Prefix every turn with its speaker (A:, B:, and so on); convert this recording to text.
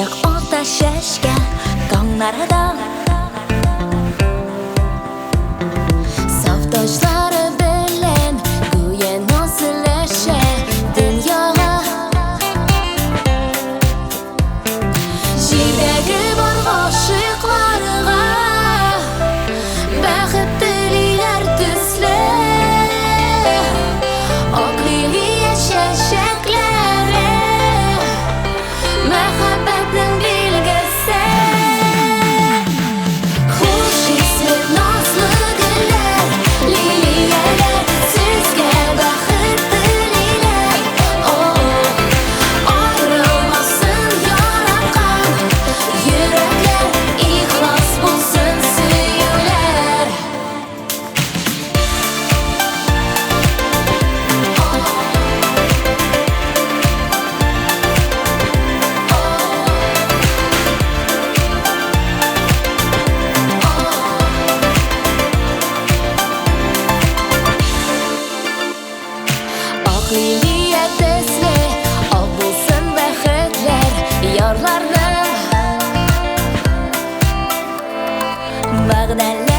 A: Açıq orta şəşkən qanlarda Savdaşları bilen güye nasılləşə dünyaya Jirəgi var aşıqlarına Bəxət dililər düzlə Oqliliyə şəşəkləri Məhəbbətnin bilgəsə Xoş ismət nazlı güllər Liliyələr sizgə bəxət dililər Ayrılmasın yaratqan Yürəklər ixlas bulsun söyürlər Liliyə dəsli Al bulsun bəxətlər Yarlarına Bağdələr